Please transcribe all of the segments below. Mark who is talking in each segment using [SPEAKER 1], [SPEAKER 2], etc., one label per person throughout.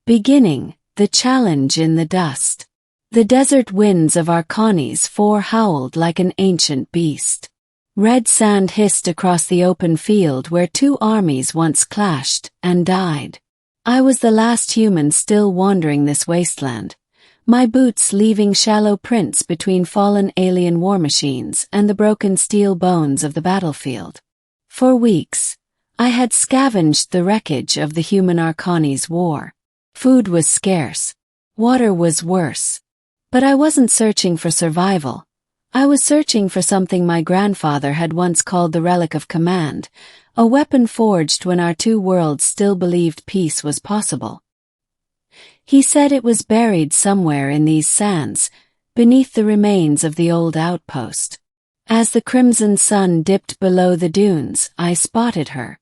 [SPEAKER 1] Beginning, the challenge in the dust. The desert winds of Arkanis IV howled like an ancient beast. Red sand hissed across the open field where two armies once clashed and died. I was the last human still wandering this wasteland, my boots leaving shallow prints between fallen alien war machines and the broken steel bones of the battlefield. For weeks, I had scavenged the wreckage of the human Arkanis war. Food was scarce. Water was worse. But I wasn't searching for survival. I was searching for something my grandfather had once called the relic of command, a weapon forged when our two worlds still believed peace was possible. He said it was buried somewhere in these sands, beneath the remains of the old outpost. As the crimson sun dipped below the dunes, I spotted her.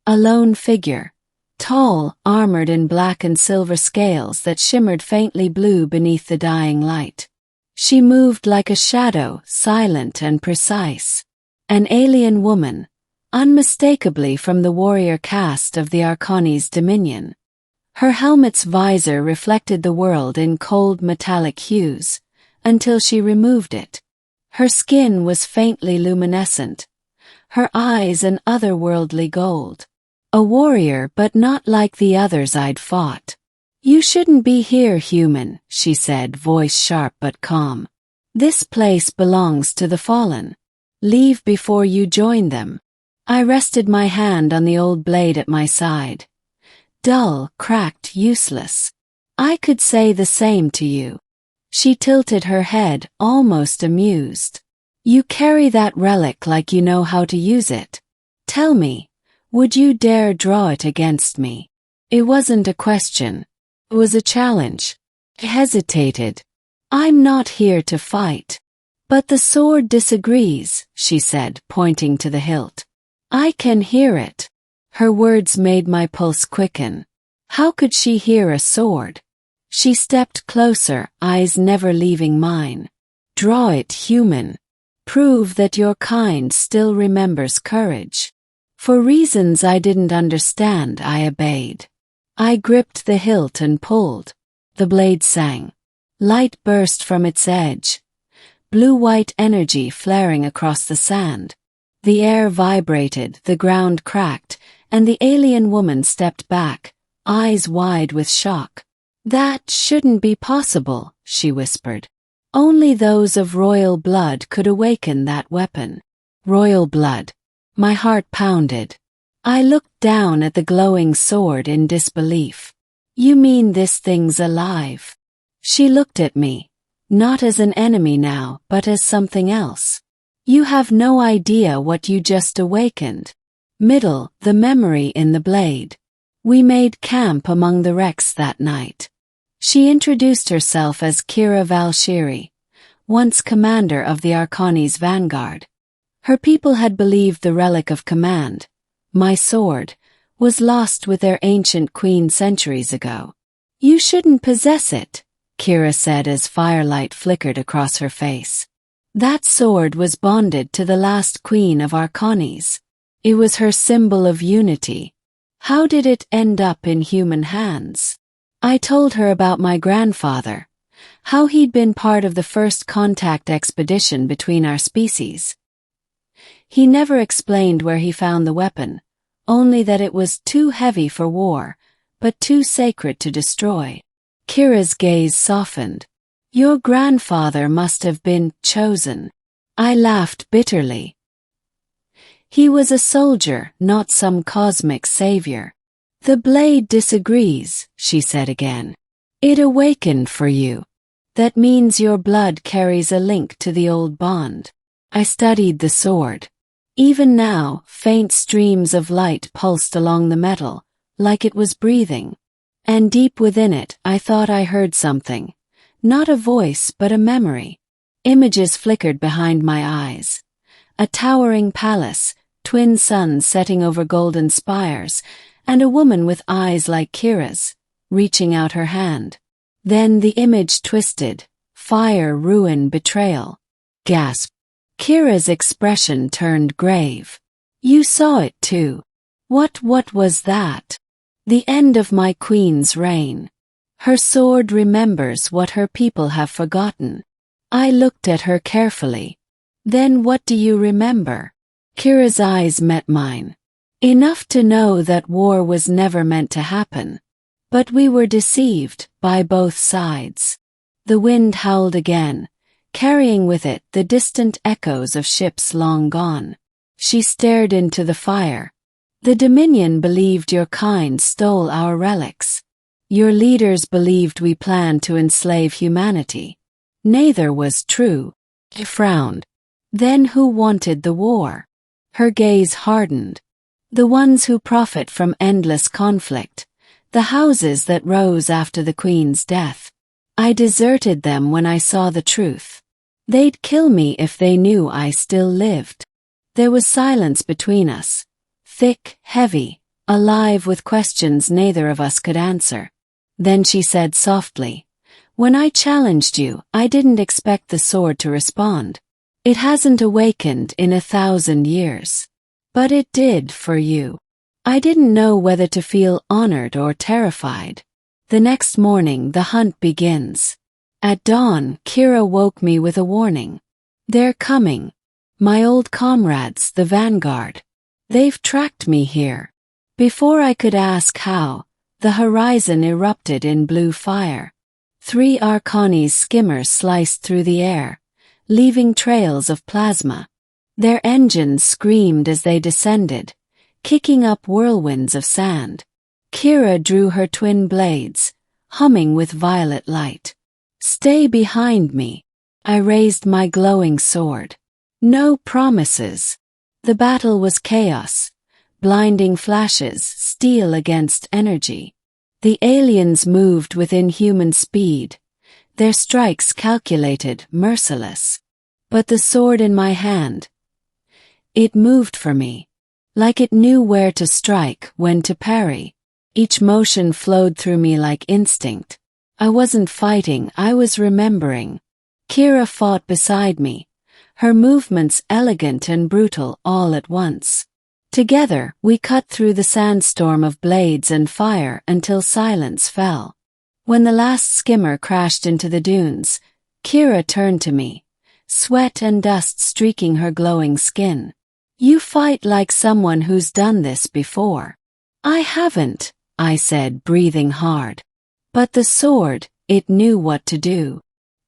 [SPEAKER 1] A lone figure, tall, armored in black and silver scales that shimmered faintly blue beneath the dying light. She moved like a shadow, silent and precise. An alien woman, unmistakably from the warrior caste of the Arkanis Dominion. Her helmet's visor reflected the world in cold metallic hues, until she removed it. Her skin was faintly luminescent, her eyes an otherworldly gold. A warrior, but not like the others I'd fought. "You shouldn't be here, human," she said, voice sharp but calm. "This place belongs to the fallen. Leave before you join them." I rested my hand on the old blade at my side. Dull, cracked, useless. "I could say the same to you." She tilted her head, almost amused. "You carry that relic like you know how to use it. Tell me, would you dare draw it against me?" It wasn't a question. It was a challenge. I hesitated. "I'm not here to fight." "But the sword disagrees," she said, pointing to the hilt. "I can hear it." Her words made my pulse quicken. How could she hear a sword? She stepped closer, eyes never leaving mine. "Draw it, human. Prove that your kind still remembers courage." For reasons I didn't understand, I obeyed. I gripped the hilt and pulled. The blade sang. Light burst from its edge. Blue-white energy flaring across the sand. The air vibrated, the ground cracked, and the alien woman stepped back, eyes wide with shock. "That shouldn't be possible," she whispered. "Only those of royal blood could awaken that weapon." Royal blood. My heart pounded. I looked down at the glowing sword in disbelief. "You mean this thing's alive?" She looked at me, not as an enemy now, but as something else. "You have no idea what you just awakened." The memory in the blade. "We made camp among the wrecks that night." She introduced herself as Kira Valshiri, once commander of the Arkanis vanguard. Her people had believed the relic of command, my sword, was lost with their ancient queen centuries ago. "You shouldn't possess it," Kira said as firelight flickered across her face. "That sword was bonded to the last queen of Arkanis. It was her symbol of unity. How did it end up in human hands?" I told her about my grandfather, how he'd been part of the first contact expedition between our species. He never explained where he found the weapon, only that it was too heavy for war, but too sacred to destroy. Kira's gaze softened. "Your grandfather must have been chosen." I laughed bitterly. "He was a soldier, not some cosmic savior." "The blade disagrees," she said again. "It awakened for you. That means your blood carries a link to the old bond." I studied the sword. Even now, faint streams of light pulsed along the metal, like it was breathing. And deep within it, I thought I heard something. Not a voice, but a memory. Images flickered behind my eyes. A towering palace, twin suns setting over golden spires, and a woman with eyes like Kira's, reaching out her hand. Then the image twisted. Fire, ruin, betrayal. Gasp. Kira's expression turned grave. "You saw it too." What was that?" "The end of my queen's reign." Her sword remembers what her people have forgotten. I looked at her carefully. Then what do you remember? Kira's eyes met mine. Enough to know that war was never meant to happen. But we were deceived, by both sides. The wind howled again, carrying with it the distant echoes of ships long gone. She stared into the fire. The Dominion believed your kind stole our relics. Your leaders believed we planned to enslave humanity. Neither was true. I frowned. Then who wanted the war? Her gaze hardened. The ones who profit from endless conflict. The houses that rose after the Queen's death. I deserted them when I saw the truth. They'd kill me if they knew I still lived. There was silence between us. Thick, heavy, alive with questions neither of us could answer. Then she said softly, "When I challenged you, I didn't expect the sword to respond. It hasn't awakened in 1,000 years. But it did for you." I didn't know whether to feel honored or terrified. The next morning the hunt begins. At dawn, Kira woke me with a warning. "They're coming. My old comrades, the vanguard. They've tracked me here." Before I could ask how, the horizon erupted in blue fire. 3 Arkanis skimmers sliced through the air, leaving trails of plasma. Their engines screamed as they descended, kicking up whirlwinds of sand. Kira drew her twin blades, humming with violet light. "Stay behind me." I raised my glowing sword. No promises. The battle was chaos, blinding flashes, steel against energy. The aliens moved with inhuman speed, their strikes calculated, merciless. But the sword in my hand, it moved for me. Like it knew where to strike, when to parry. Each motion flowed through me like instinct. I wasn't fighting, I was remembering. Kira fought beside me, her movements elegant and brutal all at once. Together, we cut through the sandstorm of blades and fire until silence fell. When the last skimmer crashed into the dunes, Kira turned to me, sweat and dust streaking her glowing skin. "You fight like someone who's done this before." "I haven't," I said, breathing hard. "But the sword, it knew what to do."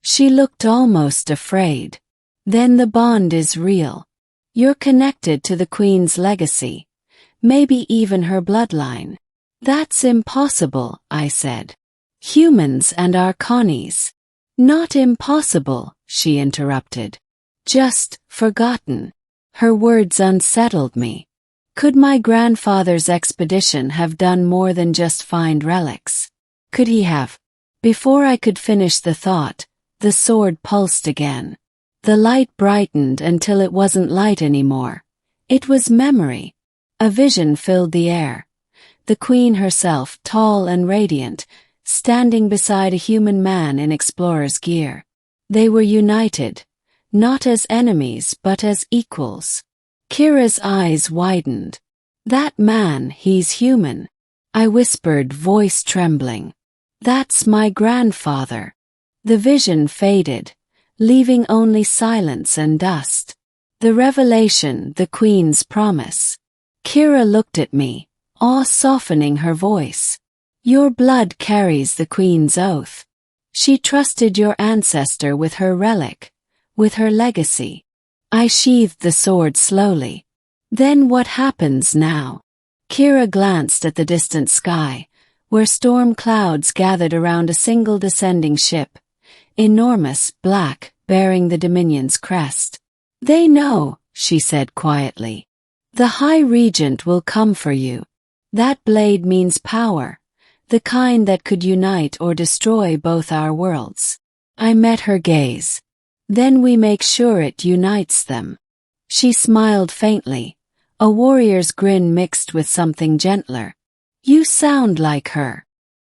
[SPEAKER 1] She looked almost afraid. "Then the bond is real. You're connected to the Queen's legacy, maybe even her bloodline." "That's impossible," I said. "Humans and Arkanis." "Not impossible," she interrupted. "Just forgotten." Her words unsettled me. Could my grandfather's expedition have done more than just find relics? Could he have? Before I could finish the thought, the sword pulsed again. The light brightened until it wasn't light anymore. It was memory. A vision filled the air. The Queen herself, tall and radiant, standing beside a human man in explorer's gear. They were united. Not as enemies but as equals. Kira's eyes widened. "That man, he's human," I whispered, voice trembling. "That's my grandfather." The vision faded, leaving only silence and dust. The revelation, the Queen's promise. Kira looked at me, awe softening her voice. "Your blood carries the Queen's oath. She trusted your ancestor with her relic. With her legacy." I sheathed the sword slowly. "Then what happens now?" Kira glanced at the distant sky, where storm clouds gathered around a single descending ship, enormous, black, bearing the Dominion's crest. "They know," she said quietly. "The High Regent will come for you. That blade means power, the kind that could unite or destroy both our worlds." I met her gaze. "Then we make sure it unites them." She smiled faintly, a warrior's grin mixed with something gentler. "You sound like her."